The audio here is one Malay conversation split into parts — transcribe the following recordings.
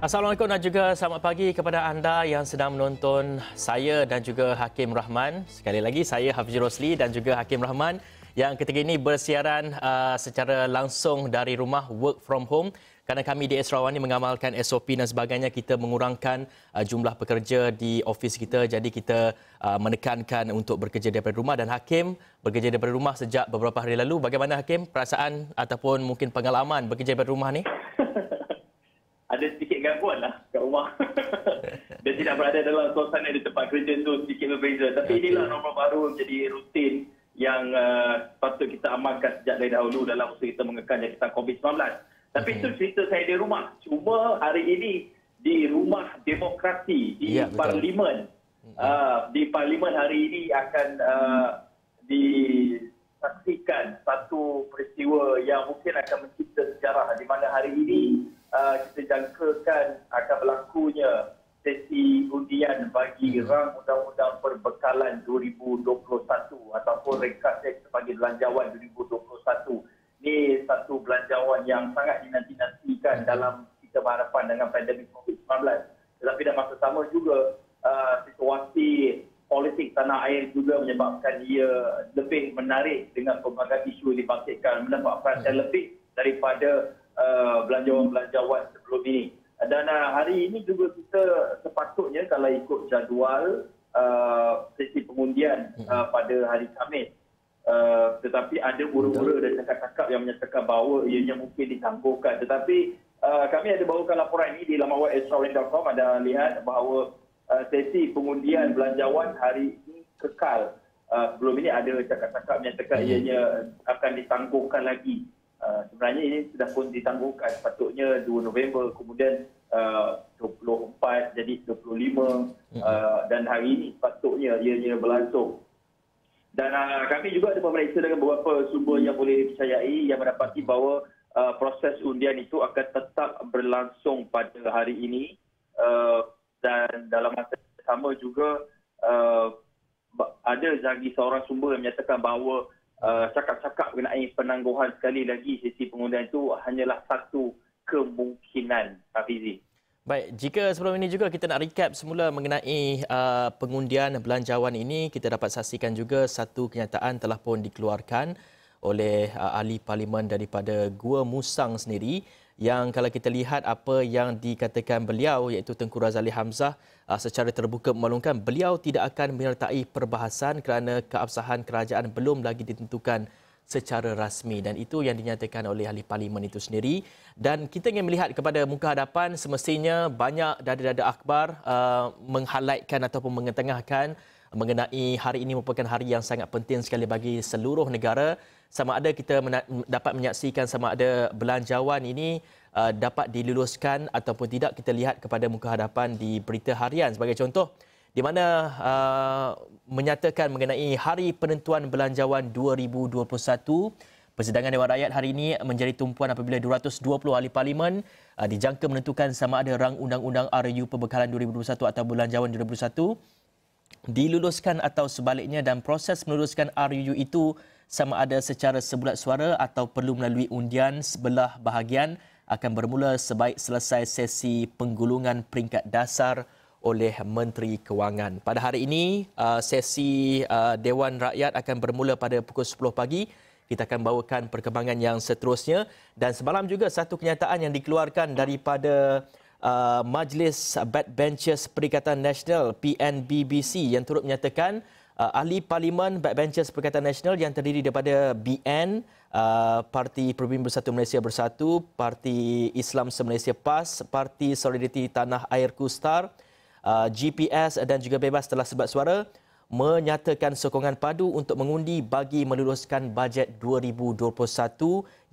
Assalamualaikum dan juga selamat pagi kepada anda yang sedang menonton saya dan juga Hakim Rahman. Sekali lagi saya Hafizul Rosli dan juga Hakim Rahman yang ketika ini bersiaran secara langsung dari rumah, work from home. Kerana kami di Sarawak ini mengamalkan SOP dan sebagainya, kita mengurangkan jumlah pekerja di ofis kita. Jadi kita menekankan untuk bekerja daripada rumah, dan Hakim bekerja daripada rumah sejak beberapa hari lalu. Bagaimana Hakim perasaan ataupun mungkin pengalaman bekerja daripada rumah ni? Ada sedikit gangguan lah kat rumah. Dia tidak berada dalam suasana di tempat kerja tu sedikit berbeza. Tapi inilah normal baru, jadi rutin yang patut kita amalkan sejak dari dahulu dalam usaha kita mengekang jangkitan COVID-19. Tapi itu cerita saya di rumah. Cuma hari ini di rumah demokrasi, di Parlimen. Di Parlimen hari ini akan disaksikan satu peristiwa yang mungkin akan mencipta sejarah, di mana hari ini kita jangkakan akan berlakunya sesi undian bagi rang Undang-Undang Perbekalan 2021 ataupun ringkas yang kita panggil Belanjawan 2021. Ini satu belanjawan yang sangat dinanti-nantikan dalam kita berhadapan dengan pandemik COVID-19. Tetapi dalam masa sama juga situasi politik tanah air juga menyebabkan ia lebih menarik dengan pelbagai isu yang dibangkitkan, mendapat perhatian lebih daripada belanjawan-belanjawan sebelum ini. Dan hari ini juga kita sepatutnya kalau ikut jadual sesi pengundian pada hari Khamis. Tetapi ada ura-ura dan cakap-cakap yang menyatakan bahawa ianya mungkin ditangguhkan. Tetapi kami ada bawakan laporan ini di laman web sarawak.com. Ada lihat bahawa sesi pengundian belanjawan hari ini kekal. Sebelum ini ada cakap-cakap menyatakan ianya akan ditangguhkan lagi. Sebenarnya ini sudah pun ditangguhkan, sepatutnya 2 November, kemudian 24 jadi 25, dan hari ini sepatutnya ianya berlangsung. Dan kami juga ada memeriksa dengan beberapa sumber yang boleh dipercayai yang mendapati bahawa proses undian itu akan tetap berlangsung pada hari ini, dan dalam masa sama juga ada lagi seorang sumber yang menyatakan bahawa cakap-cakap mengenai penangguhan sekali lagi sesi pengundian itu hanyalah satu kemungkinan, Hafizi. Baik, jika sebelum ini juga kita nak recap semula mengenai pengundian belanjawan ini, kita dapat saksikan juga satu kenyataan telah pun dikeluarkan oleh ahli parlimen daripada Gua Musang sendiri, yang kalau kita lihat apa yang dikatakan beliau, iaitu Tengku Razali Hamzah, secara terbuka memaklumkan beliau tidak akan menyertai perbahasan kerana keabsahan kerajaan belum lagi ditentukan secara rasmi, dan itu yang dinyatakan oleh ahli parlimen itu sendiri. Dan kita ingin melihat kepada muka hadapan, semestinya banyak dada-dada akhbar meng-highlightkan ataupun mengetengahkan mengenai hari ini merupakan hari yang sangat penting sekali bagi seluruh negara. Sama ada kita dapat menyaksikan sama ada belanjawan ini dapat diluluskan ataupun tidak, kita lihat kepada muka hadapan di berita harian. Sebagai contoh, di mana menyatakan mengenai hari penentuan belanjawan 2021, persidangan Dewan Rakyat hari ini menjadi tumpuan apabila 220 ahli parlimen dijangka menentukan sama ada rang undang-undang RU Perbekalan 2021 atau belanjawan 2021 diluluskan atau sebaliknya, dan proses meluluskan RUU itu sama ada secara sebulat suara atau perlu melalui undian sebelah bahagian akan bermula sebaik selesai sesi penggulungan peringkat dasar oleh Menteri Kewangan. Pada hari ini, sesi Dewan Rakyat akan bermula pada pukul 10 pagi. Kita akan bawakan perkembangan yang seterusnya. Dan semalam juga satu kenyataan yang dikeluarkan daripada Majlis Backbenchers Perikatan Nasional PNBBC yang turut menyatakan ahli parlimen Backbenchers Perikatan Nasional yang terdiri daripada BN, Parti Perbincangan Bersatu Malaysia Bersatu, Parti Islam Se-Malaysia PAS, Parti Solidariti Tanah Air Kustar, GPS dan juga Bebas telah sebat suara menyatakan sokongan padu untuk mengundi bagi meluluskan bajet 2021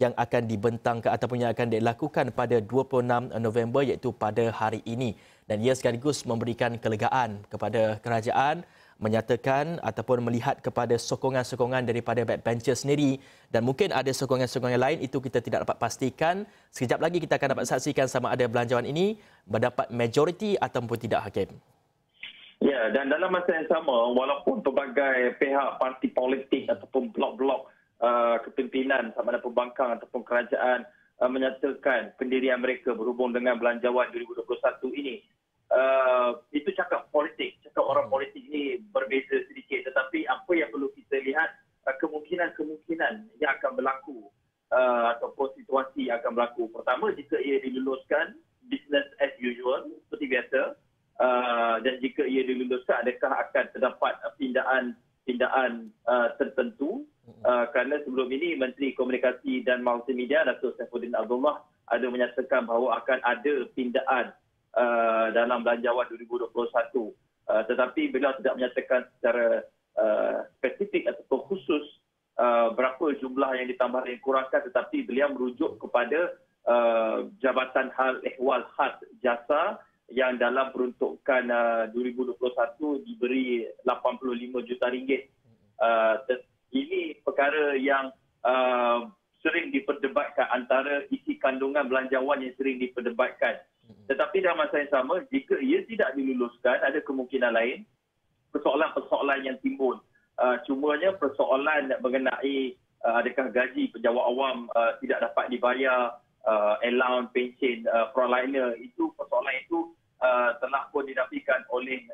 yang akan dibentangkan ataupun yang akan dilakukan pada 26 November, iaitu pada hari ini. Dan ia sekaligus memberikan kelegaan kepada kerajaan, menyatakan ataupun melihat kepada sokongan-sokongan daripada backbencher sendiri, dan mungkin ada sokongan-sokongan lain, itu kita tidak dapat pastikan. Sekejap lagi kita akan dapat saksikan sama ada belanjawan ini mendapat majoriti ataupun tidak, Hakim. Ya, dan dalam masa yang sama, walaupun pelbagai pihak parti politik ataupun blok-blok kepimpinan sama ada pembangkang ataupun kerajaan menyatakan pendirian mereka berhubung dengan Belanjawan 2021 ini. Itu cakap politik, cakap orang politik ini berbeza sedikit, tetapi apa yang perlu kita lihat kemungkinan-kemungkinan yang akan berlaku ataupun situasi yang akan berlaku. Pertama, jika ia diluluskan, business as usual seperti biasa, dan jika ia diluluskan, adakah akan terdapat pindaan tertentu, kerana sebelum ini Menteri Komunikasi dan Multimedia Datuk Saifuddin Abdullah ada menyatakan bahawa akan ada pindaan dalam Belanjawan 2021, tetapi beliau tidak menyatakan secara spesifik ataupun khusus berapa jumlah yang ditambah dan dikurangkan, tetapi beliau merujuk kepada Jabatan Hal Ehwal Khas Jasa yang dalam peruntukan 2021 diberi 85 juta ringgit. Ini perkara yang sering diperdebatkan, antara isi kandungan belanjawan yang sering diperdebatkan. Tetapi dalam masa yang sama, jika ia tidak diluluskan, ada kemungkinan lain persoalan-persoalan yang timbul. Cumanya persoalan mengenai adakah gaji pejabat awam tidak dapat dibayar, allowance, pension, frontliner, itu persoalan itu telah pun dinafikan oleh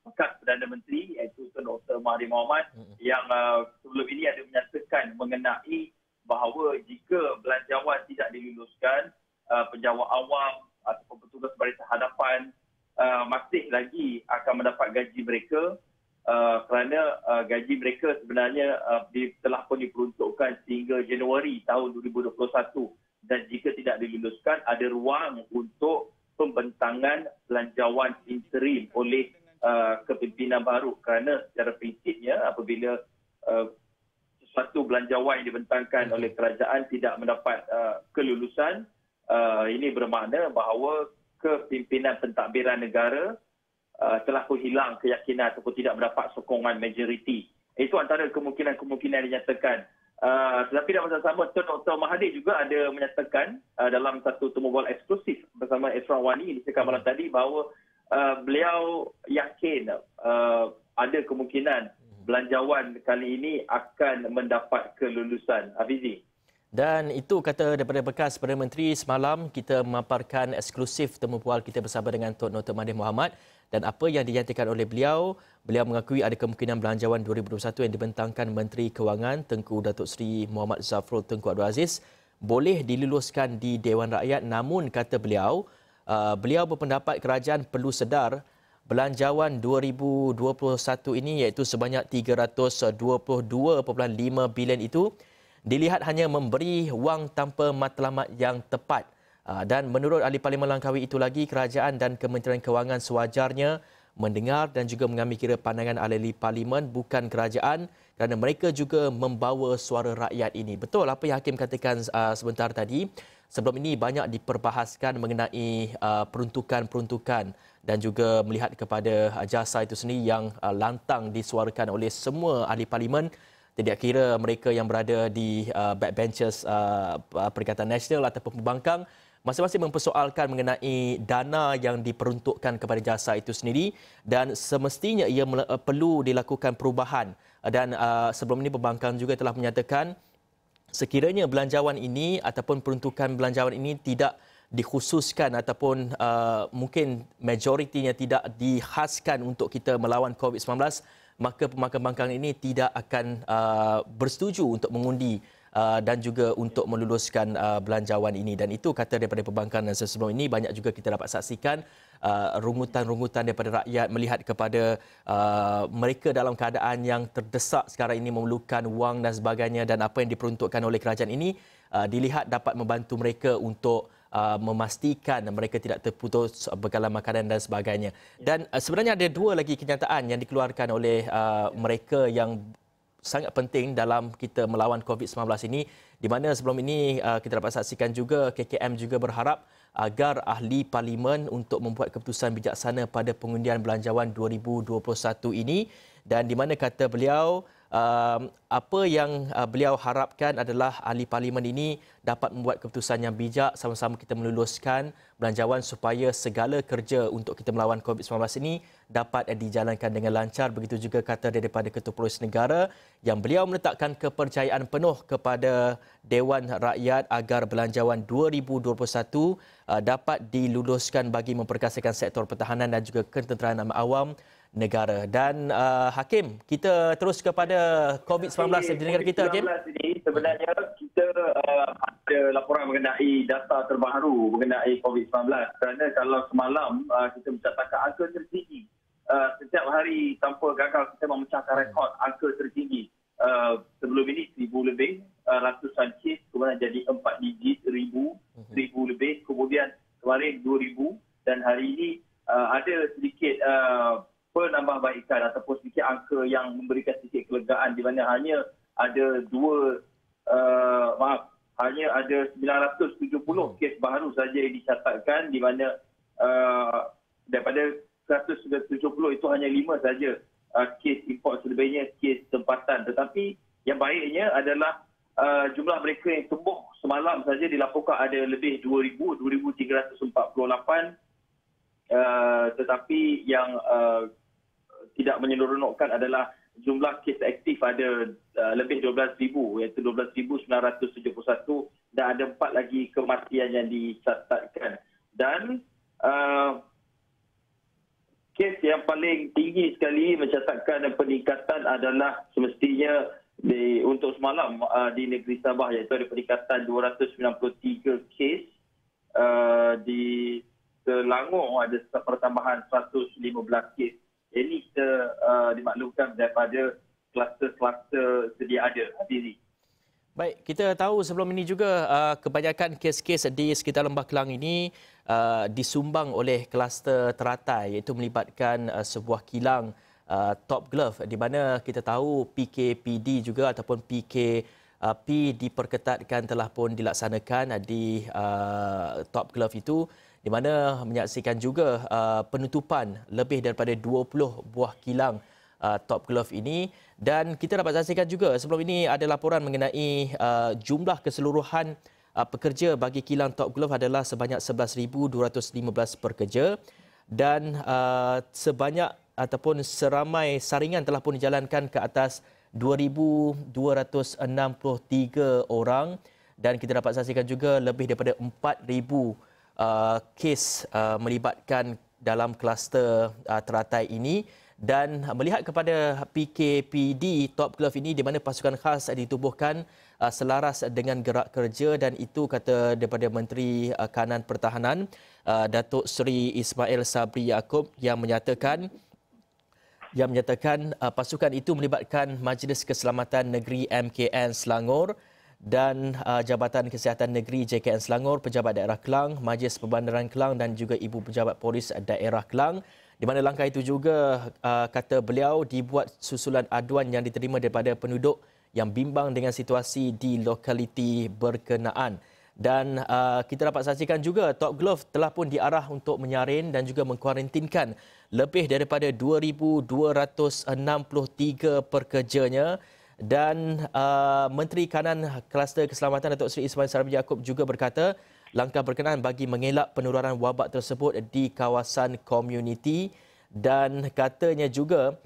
bekas Perdana Menteri iaitu Dr. Mahathir Mohamad yang sebelum ini ada menyatakan mengenai bahawa jika belanjawan tidak diluluskan, pejabat awam ataupun petugas barisan hadapan masih lagi akan mendapat gaji mereka, kerana gaji mereka sebenarnya telah pun diperuntukkan sehingga Januari tahun 2021, dan jika tidak diluluskan ada ruang untuk pembentangan belanjawan interim oleh kepimpinan baru, kerana secara prinsipnya apabila sesuatu belanjawan yang dibentangkan oleh kerajaan tidak mendapat kelulusan, ini bermakna bahawa kepimpinan pentadbiran negara telah pun hilang keyakinan ataupun tidak mendapat sokongan majoriti. Itu antara kemungkinan-kemungkinan yang dinyatakan. Tetapi dalam masa sama, Dr. Mahathir juga ada menyatakan dalam satu temu bual eksklusif bersama Esra Wani di Sekam malam tadi bahawa beliau yakin ada kemungkinan belanjawan kali ini akan mendapat kelulusan. Hafizi. Dan itu kata daripada bekas Perdana Menteri semalam. Kita memaparkan eksklusif temu bual kita bersama dengan Tok Dr. Mahathir Mohamad, dan apa yang dinyatakan oleh beliau mengakui ada kemungkinan belanjawan 2021 yang dibentangkan Menteri Kewangan Tengku Datuk Seri Muhammad Zafrul Tunku Abdul Aziz boleh diluluskan di Dewan Rakyat. Namun kata beliau berpendapat kerajaan perlu sedar belanjawan 2021 ini iaitu sebanyak 322.5 bilion itu dilihat hanya memberi wang tanpa matlamat yang tepat. Dan menurut Ahli Parlimen Langkawi itu lagi, kerajaan dan Kementerian Kewangan sewajarnya mendengar dan juga mengambil kira pandangan ahli parlimen, bukan kerajaan, kerana mereka juga membawa suara rakyat ini. Betul apa yang Hakim katakan sebentar tadi. Sebelum ini banyak diperbahaskan mengenai peruntukan-peruntukan dan juga melihat kepada jasa itu sendiri yang lantang disuarakan oleh semua ahli parlimen. Tidak kira mereka yang berada di backbenches Perikatan Nasional ataupun pembangkang, masing-masing mempersoalkan mengenai dana yang diperuntukkan kepada jasa itu sendiri, dan semestinya ia perlu dilakukan perubahan. Dan sebelum ini pembangkang juga telah menyatakan sekiranya belanjawan ini ataupun peruntukan belanjawan ini tidak dikhususkan ataupun mungkin majoritinya tidak dihaskan untuk kita melawan COVID-19, maka pembangkang ini tidak akan bersetuju untuk mengundi dan juga untuk meluluskan belanjawan ini. Dan itu kata daripada pembangkang. Dan sebelum ini banyak juga kita dapat saksikan rungutan-rungutan daripada rakyat melihat kepada mereka dalam keadaan yang terdesak sekarang ini, memerlukan wang dan sebagainya, dan apa yang diperuntukkan oleh kerajaan ini dilihat dapat membantu mereka untuk memastikan mereka tidak terputus bekalan makanan dan sebagainya. Dan sebenarnya ada dua lagi kenyataan yang dikeluarkan oleh mereka yang sangat penting dalam kita melawan COVID-19 ini, di mana sebelum ini kita dapat saksikan juga KKM juga berharap agar ahli parlimen untuk membuat keputusan bijaksana pada pengundian belanjawan 2021 ini, dan di mana kata beliau apa yang beliau harapkan adalah ahli parlimen ini dapat membuat keputusan yang bijak, sama-sama kita meluluskan belanjawan supaya segala kerja untuk kita melawan COVID-19 ini dapat dijalankan dengan lancar. Begitu juga kata daripada Ketua Polis Negara yang beliau meletakkan kepercayaan penuh kepada Dewan Rakyat agar belanjawan 2021 dapat diluluskan bagi memperkasakan sektor pertahanan dan juga ketenteraan awam negara. Dan Hakim, kita terus kepada COVID-19 di negara kita, Hakim. COVID-19 ini sebenarnya kita ada laporan mengenai data terbaru mengenai COVID-19 kerana kalau semalam kita mencatatkan angka tertinggi. Setiap hari tanpa gagal kita memecahkan rekod angka tertinggi. Sebelum ini 1,000 lebih, ratusan kes, kemudian jadi 4 digit, 1,000 lebih, kemudian kemarin 2,000 dan hari ini ada sedikit penambahbaikan ataupun sedikit angka yang memberikan sedikit kelegaan di mana hanya ada 970 kes baru saja yang dicatatkan di mana daripada 170 itu hanya 5 saja kes import, selebihnya kes tempatan. Tetapi yang baiknya adalah jumlah mereka yang sembuh semalam saja dilaporkan ada lebih 2,348 tetapi yang tidak menyeronokkan adalah jumlah kes aktif ada lebih 12,000 iaitu 12,971 dan ada 4 lagi kematian yang dicatatkan. Dan kes yang paling tinggi sekali mencatatkan peningkatan adalah semestinya untuk semalam di negeri Sabah iaitu ada peningkatan 293 kes. Di Selangor ada pertambahan 115 kes. Ini kita dimaklumkan daripada kluster-kluster sedia ada. Hadiri. Baik, kita tahu sebelum ini juga kebanyakan kes-kes di sekitar Lembah Kelang ini disumbang oleh kluster teratai iaitu melibatkan sebuah kilang Top Glove di mana kita tahu PKPD juga ataupun PKP diperketatkan telah pun dilaksanakan di Top Glove itu di mana menyaksikan juga penutupan lebih daripada 20 buah kilang Top Glove ini. Dan kita dapat saksikan juga sebelum ini ada laporan mengenai jumlah keseluruhan pekerja bagi kilang Top Glove adalah sebanyak 11,215 pekerja dan sebanyak ataupun seramai saringan telah pun dijalankan ke atas 2,263 orang dan kita dapat saksikan juga lebih daripada 4,000 kes melibatkan dalam kluster teratai ini. Dan melihat kepada PKPD Top Glove ini di mana pasukan khas ditubuhkan selaras dengan gerak kerja dan itu kata daripada Menteri Kanan Pertahanan Datuk Seri Ismail Sabri Yaakob yang menyatakan pasukan itu melibatkan Majlis Keselamatan Negeri MKN Selangor dan Jabatan Kesihatan Negeri JKN Selangor, Pejabat Daerah Kelang, Majlis Perbandaran Kelang dan juga Ibu Pejabat Polis Daerah Kelang. Di mana langkah itu juga kata beliau dibuat susulan aduan yang diterima daripada penduduk yang bimbang dengan situasi di lokaliti berkenaan. Dan kita dapat saksikan juga Top Glove telah pun diarah untuk menyarin dan juga mengkuarantinkan lebih daripada 2,263 pekerjanya. Dan Menteri Kanan Kluster Keselamatan Datuk Seri Ismail Sabri Yaakob juga berkata langkah berkenaan bagi mengelak penularan wabak tersebut di kawasan komuniti dan katanya juga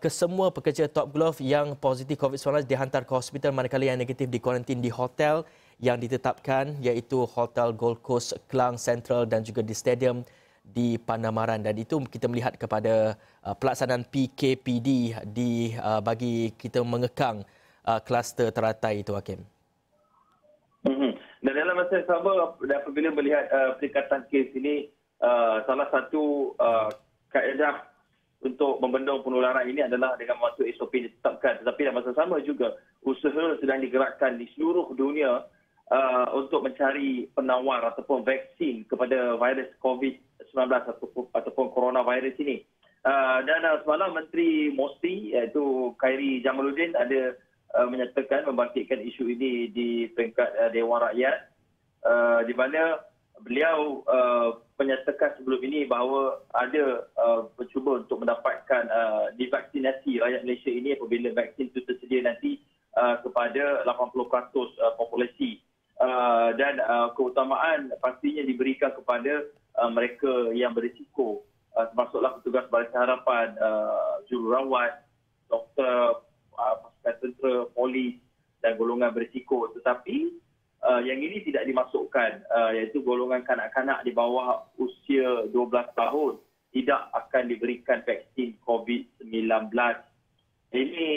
kesemua pekerja Top Glove yang positif COVID-19 dihantar ke hospital manakala yang negatif dikuarantin di hotel yang ditetapkan iaitu Hotel Gold Coast Klang Central dan juga di Stadium di Pandamaran dan itu kita melihat kepada pelaksanaan PKPD bagi kita mengekang kluster teratai itu, Hakim. Dan dalam masa yang sama apabila melihat peningkatan kes ini salah satu kaedah untuk membendung penularan ini adalah dengan mematuhi SOP ditetapkan. Tetapi dalam masa sama juga usaha sedang digerakkan di seluruh dunia untuk mencari penawar ataupun vaksin kepada virus COVID-19 ataupun coronavirus ini. Dan semalam Menteri MOSTI iaitu Khairi Jamaluddin ada menyatakan membangkitkan isu ini di peringkat Dewan Rakyat di mana beliau menyatakan sebelum ini bahawa ada mencuba untuk mendapatkan divaksinasi rakyat Malaysia ini apabila vaksin itu tersedia nanti kepada 80% populasi. Dan keutamaan pastinya diberikan kepada mereka yang berisiko, termasuklah petugas Barisan Harapan, jururawat, doktor, pasukan tentera, polis dan golongan berisiko. Tetapi yang ini tidak dimasukkan, iaitu golongan kanak-kanak di bawah usia 12 tahun tidak akan diberikan vaksin COVID-19. Ini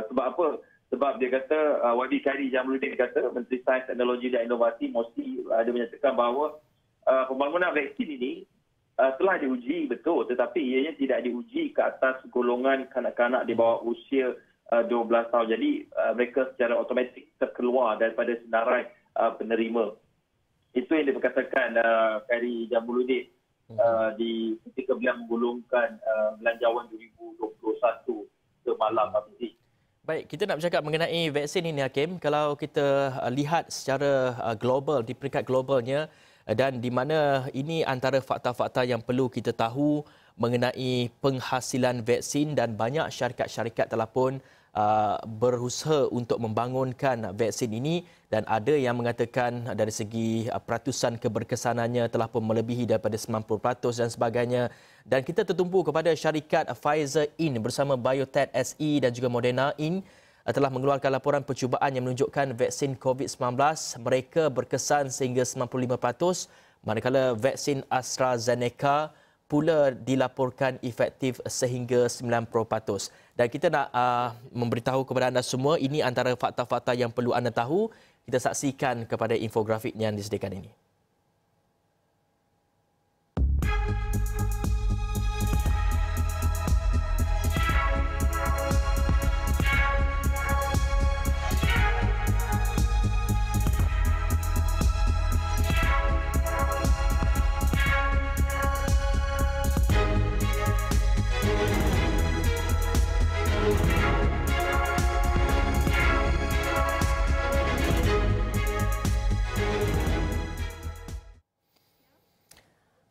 sebab apa? Sebab dia kata, Wadi Khairi Jamaluddin kata, Menteri Sains, Teknologi dan Inovasi mesti ada menyatakan bahawa pembangunan vaksin ini telah diuji betul, tetapi ianya tidak diuji ke atas golongan kanak-kanak di bawah usia 12 tahun. Jadi mereka secara automatik terkeluar daripada senarai penerima. Itu yang diperkatakan Khairi Jamaluddin ketika beliau menggulungkan belanjawan 2021 ke malam Hafizi. Baik, kita nak bercakap mengenai vaksin ini, Hakim. Kalau kita lihat secara global, di peringkat globalnya, dan di mana ini antara fakta-fakta yang perlu kita tahu mengenai penghasilan vaksin, dan banyak syarikat-syarikat telah pun berusaha untuk membangunkan vaksin ini, dan ada yang mengatakan dari segi peratusan keberkesanannya telah pun melebihi daripada 90% dan sebagainya. Dan kita tertumpu kepada syarikat Pfizer Inc. bersama Biotech SE dan juga Moderna Inc. telah mengeluarkan laporan percubaan yang menunjukkan vaksin COVID-19 mereka berkesan sehingga 95%, manakala vaksin AstraZeneca pula dilaporkan efektif sehingga 90%. Dan kita nak memberitahu kepada anda semua, ini antara fakta-fakta yang perlu anda tahu. Kita saksikan kepada infografik yang disediakan ini.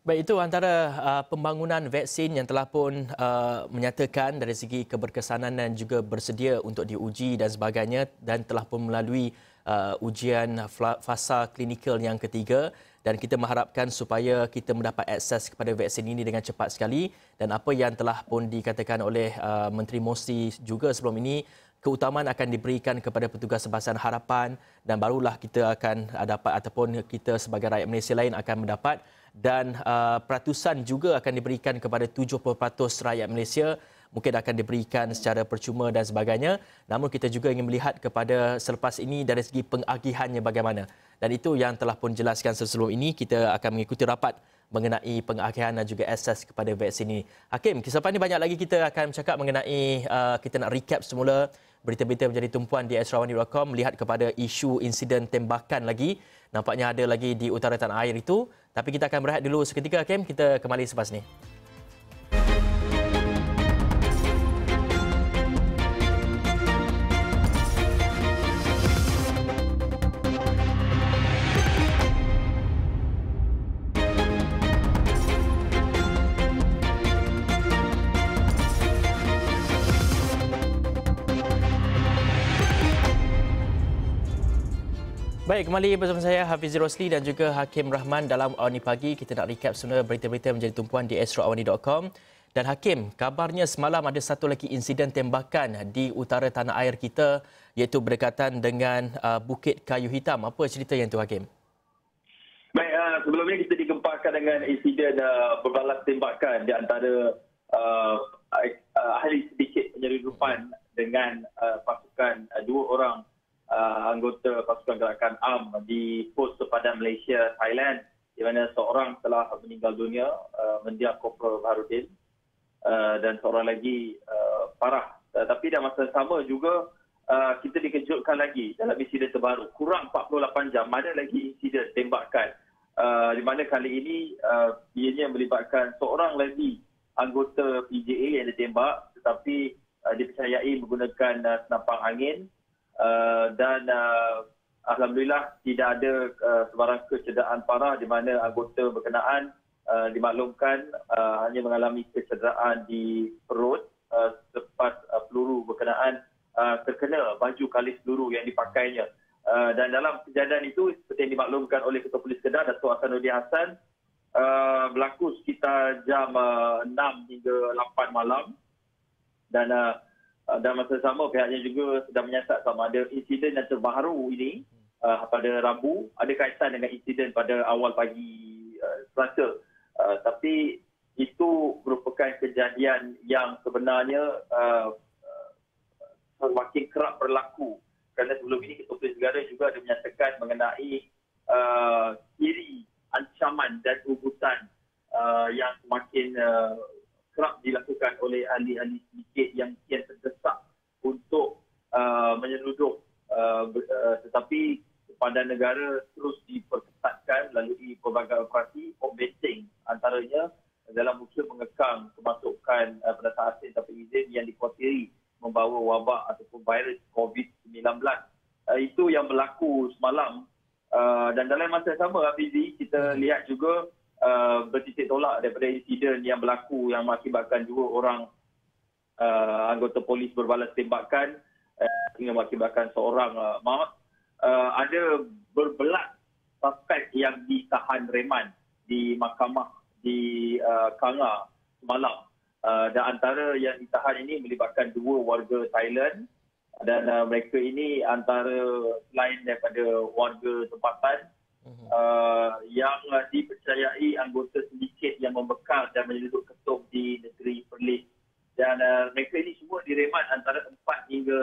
Baik, itu antara pembangunan vaksin yang telah pun menyatakan dari segi keberkesanan dan juga bersedia untuk diuji dan sebagainya, dan telah pun melalui ujian fasa klinikal yang ketiga, dan kita mengharapkan supaya kita mendapat akses kepada vaksin ini dengan cepat sekali. Dan apa yang telah pun dikatakan oleh Menteri Mosli juga sebelum ini, keutamaan akan diberikan kepada petugas Barisan Harapan, dan barulah kita akan dapat, ataupun kita sebagai rakyat Malaysia lain akan mendapat. Dan peratusan juga akan diberikan kepada 70% rakyat Malaysia, mungkin akan diberikan secara percuma dan sebagainya. Namun kita juga ingin melihat kepada selepas ini dari segi pengagihannya bagaimana. Dan itu yang telah pun jelaskan sebelum ini. Kita akan mengikuti rapat mengenai pengagihan dan juga akses kepada vaksin ini. Hakim, selepas ini banyak lagi kita akan bercakap mengenai, kita nak recap semula berita-berita menjadi tumpuan di asrawani.com, melihat kepada isu insiden tembakan lagi. Nampaknya ada lagi di utara tanah air itu. Tapi kita akan berehat dulu seketika, Hakim. Kita kembali selepas ini. Baik, kembali bersama saya Hafizi Rosli dan juga Hakim Rahman dalam Awani Pagi. Kita nak recap semua berita-berita menjadi tumpuan di astroawani.com. Dan Hakim, kabarnya semalam ada satu lagi insiden tembakan di utara tanah air kita, iaitu berdekatan dengan Bukit Kayu Hitam. Apa cerita yang itu, Hakim? Baik, sebelum ini kita digemparkan dengan insiden berbalas tembakan di antara ahli sedikit penyelundupan dengan pasukan dua orang anggota pasukan gerakan AM di pos sepadan Malaysia, Thailand, di mana seorang telah meninggal dunia, mendiang Korporal Baharudin, dan seorang lagi parah. Tapi dalam masa sama juga kita dikejutkan lagi dalam insiden terbaru. Kurang 48 jam ada lagi insiden tembakan, di mana kali ini ianya melibatkan seorang lagi anggota PJA yang ditembak, tetapi dipercayai menggunakan senampang angin. Dan alhamdulillah tidak ada sebarang kecederaan parah di mana anggota berkenaan dimaklumkan hanya mengalami kecederaan di perut selepas peluru berkenaan terkena baju kalis peluru yang dipakainya. Dan dalam kejadian itu, seperti yang dimaklumkan oleh Ketua Polis Kedah, Datuk Hasanuddin Hassan, berlaku sekitar jam 6 hingga 8 malam. Dan masa sama pihaknya juga sedang menyiasat sama ada insiden yang terbaru ini pada Rabu ada kaitan dengan insiden pada awal pagi Selasa. Tapi itu merupakan kejadian yang sebenarnya semakin kerap berlaku. Kerana sebelum ini Ketua Polis Negara juga ada menyatakan mengenai kiri ancaman dan ugutan yang semakin kerap dilakukan oleh ahli-ahli sedikit yang kian terdesak untuk menyeludup. Tetapi sepadan negara terus diperketatkan melalui pelbagai operasi pembenting, antaranya dalam usaha mengekang kemasukan pendatang asing tanpa izin yang dikhawatiri membawa wabak ataupun virus COVID-19. Itu yang berlaku semalam. Dan dalam masa yang sama, Hafizi, kita lihat juga bertitik tolak daripada insiden yang berlaku yang mengakibatkan 2 orang anggota polis berbalas tembakan hingga mengakibatkan seorang maut. Ada berbelas suspek yang ditahan reman di mahkamah di Kanga semalam. Dan antara yang ditahan ini melibatkan 2 warga Thailand dan mereka ini antara selain daripada warga tempatan yang dipercayai anggota sindiket yang membekal dan menyelundup ketum di negeri Perlis. Dan mereka ini semua direman antara 4 hingga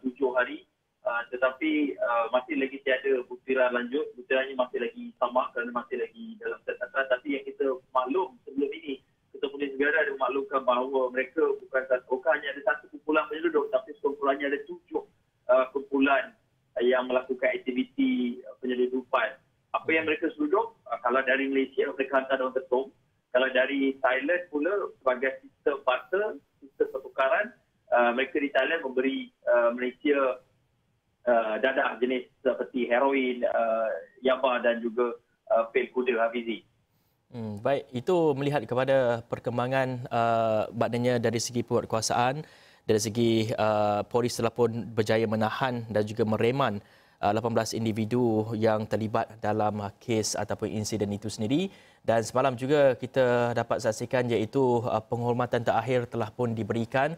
7 hari. Tetapi masih lagi tiada buktiran lanjut. Buktirannya masih lagi sama kerana masih lagi dalam catatan. Tapi yang kita maklum sebelum ini, Ketua Polis Negara ada memaklumkan bahawa mereka bukan hanya ada satu kumpulan penyelundup, tapi sekumpulannya ada 7 kumpulan yang melakukan aktiviti penyelundupan. Apa yang mereka seludup, kalau dari Malaysia mereka hantar daun ketum. Kalau dari Thailand pula sebagai sistem barter, sistem pertukaran, mereka di Thailand memberi Malaysia dadah jenis seperti heroin, yaba dan juga pil kuda, Hafizi. Baik, itu melihat kepada perkembangan maknanya dari segi penguatkuasaan, dari segi polis telah pun berjaya menahan dan juga mereman 18 individu yang terlibat dalam kes ataupun insiden itu sendiri. Dan semalam juga kita dapat saksikan iaitu penghormatan terakhir telah pun diberikan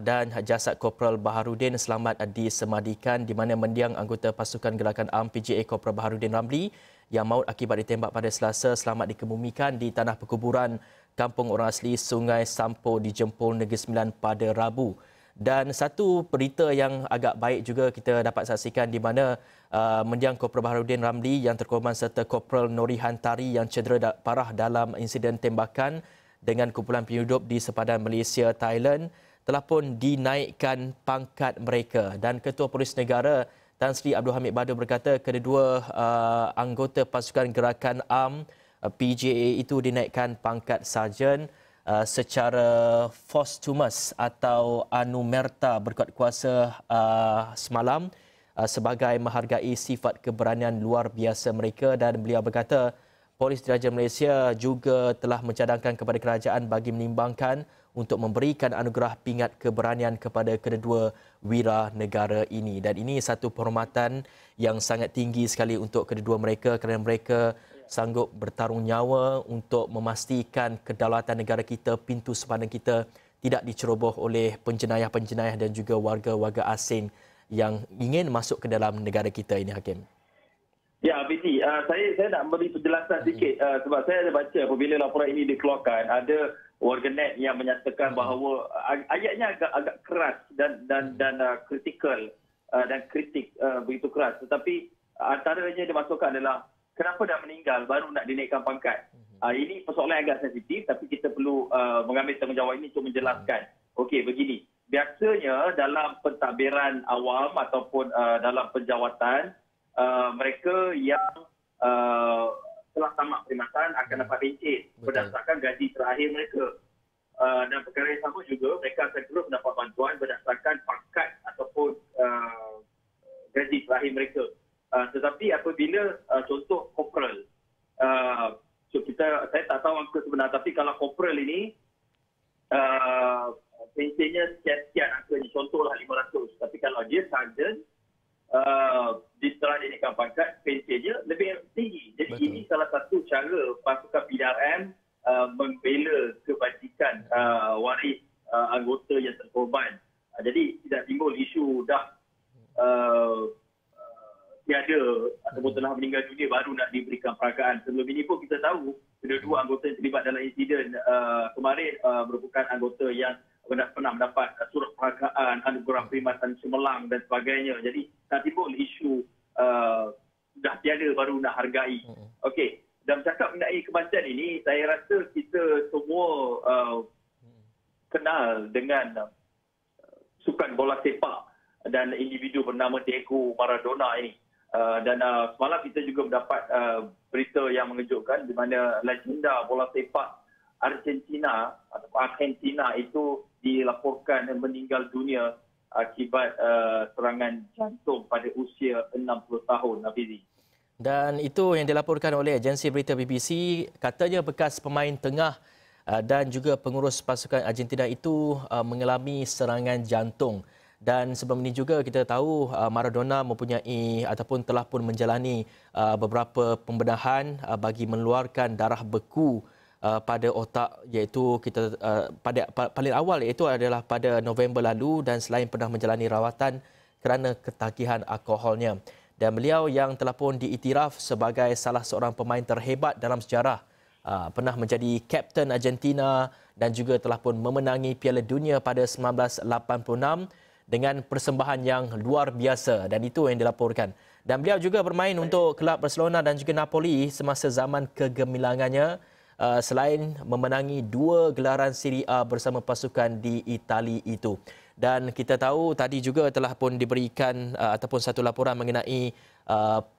dan jasad Korporal Baharudin selamat disemadikan di mana mendiang anggota pasukan gerakan ARM PJA Korporal Baharudin Ramli yang maut akibat ditembak pada Selasa selamat dikebumikan di tanah perkuburan Kampung Orang Asli Sungai Sampo di Jempol Negeri Sembilan pada Rabu. Dan satu berita yang agak baik juga kita dapat saksikan di mana mendiang Korporal Baharudin Ramli yang terkorban serta Korporal Nori Hantari yang cedera parah dalam insiden tembakan dengan kumpulan penyelundup di sepadan Malaysia, Thailand telah pun dinaikkan pangkat mereka. Dan Ketua Polis Negara Tan Sri Abdul Hamid Badur berkata kedua anggota pasukan gerakan ARM PJA itu dinaikkan pangkat sarjan secara posthumous atau anumerta berkuat kuasa semalam sebagai menghargai sifat keberanian luar biasa mereka. Dan beliau berkata Polis Diraja Malaysia juga telah mencadangkan kepada kerajaan bagi menimbangkan untuk memberikan anugerah pingat keberanian kepada kedua wira negara ini. Dan ini satu penghormatan yang sangat tinggi sekali untuk kedua mereka kerana mereka sanggup bertarung nyawa untuk memastikan kedaulatan negara kita, pintu sepadan kita tidak diceroboh oleh penjenayah-penjenayah dan juga warga-warga asing yang ingin masuk ke dalam negara kita ini, Hakim. Ya, Abidi, saya nak beri penjelasan sikit sebab saya ada baca apabila laporan ini dikeluarkan, ada warganet yang menyatakan bahawa ayatnya agak keras dan kritikal dan kritik begitu keras. Tetapi antaranya dimasukkan adalah kenapa dah meninggal baru nak dinaikkan pangkat. Ini persoalan agak sensitif tapi kita perlu mengambil tanggungjawab ini untuk menjelaskan. Okey, begini. Biasanya dalam pentadbiran awam ataupun dalam penjawatan, mereka yang telah tamat perkhidmatan akan dapat pencet berdasarkan gaji terakhir mereka. Dan perkara yang sama juga, mereka akan terus mendapat bantuan berdasarkan pangkat ataupun gaji terakhir mereka. Tetapi apabila contoh corporal, so saya tak tahu angka sebenar, tapi kalau corporal ini pensinya sekian angkanya, contohlah 500. Tapi kalau dia sergeant, setelah dinaikkan pangkat, pensinya lebih tinggi. Jadi ini salah satu cara pasukan PDRM membela kebajikan waris anggota yang terkorban. Jadi tidak timbul isu dah tiada ataupun telah meninggal dunia baru nak diberikan peragaan. Sebelum ini pun kita tahu kedua-dua anggota yang terlibat dalam insiden kemarin merupakan anggota yang pernah mendapat surat peragaan, anugerah perkhidmatan cemerlang dan sebagainya. Jadi tak timbul isu dah tiada baru nak hargai. Okey, dan bercakap mengenai kematian ini, saya rasa kita semua kenal dengan sukan bola sepak dan individu bernama Diego Maradona ini. Dan semalam kita juga mendapat berita yang mengejutkan di mana legenda bola sepak Argentina atau Argentina itu dilaporkan meninggal dunia akibat serangan jantung pada usia 60 tahun, Hafizi. Dan itu yang dilaporkan oleh agensi berita BBC, katanya bekas pemain tengah dan juga pengurus pasukan Argentina itu mengalami serangan jantung. Dan sebelum ini juga kita tahu Maradona mempunyai ataupun telah pun menjalani beberapa pembedahan bagi mengeluarkan darah beku pada otak, iaitu kita pada paling awal iaitu adalah pada November lalu, dan selain pernah menjalani rawatan kerana ketagihan alkoholnya. Dan beliau yang telah pun diiktiraf sebagai salah seorang pemain terhebat dalam sejarah, pernah menjadi kapten Argentina dan juga telah pun memenangi Piala Dunia pada 1986 dengan persembahan yang luar biasa, dan itu yang dilaporkan. Dan beliau juga bermain untuk kelab Barcelona dan juga Napoli semasa zaman kegemilangannya, selain memenangi 2 gelaran Serie A bersama pasukan di Itali itu. Dan kita tahu tadi juga telah pun diberikan ataupun satu laporan mengenai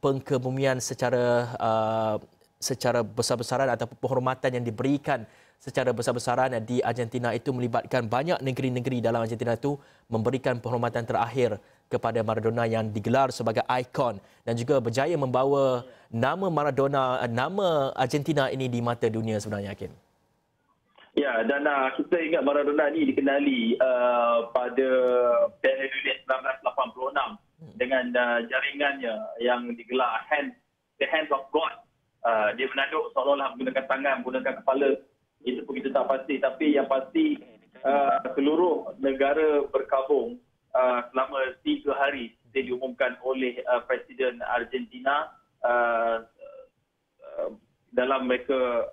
pengkebumian secara besar-besaran ataupun penghormatan yang diberikan secara besar-besaran di Argentina itu melibatkan banyak negeri-negeri dalam Argentina itu memberikan penghormatan terakhir kepada Maradona yang digelar sebagai ikon dan juga berjaya membawa nama Maradona, nama Argentina ini di mata dunia sebenarnya, Hakim. Ya, dan kita ingat Maradona ni dikenali pada Piala Dunia 1986 dengan jaringannya yang digelar The Hands of God. Dia menanduk seolah-olah menggunakan tangan, menggunakan kepala. Itu pun kita tak pasti. Tapi yang pasti seluruh negara berkabung selama 3 hari seperti diumumkan oleh Presiden Argentina dalam mereka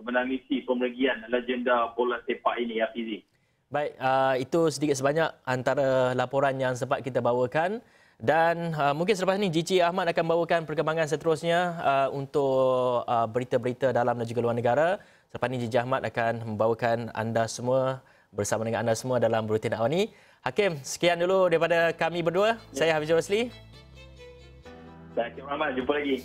menangisi pemergian legenda bola sepak ini, Hafizi. Baik, itu sedikit sebanyak antara laporan yang sempat kita bawakan. Dan mungkin selepas ini Gigi Ahmad akan bawakan perkembangan seterusnya untuk berita-berita dalam dan juga luar negara. Selepas ini Gigi Ahmad akan membawakan anda semua bersama dengan anda semua dalam Buletin Awal ini. Hakim, sekian dulu daripada kami berdua. Saya Hafizul Rosli. Hakim Rahmat, jumpa lagi.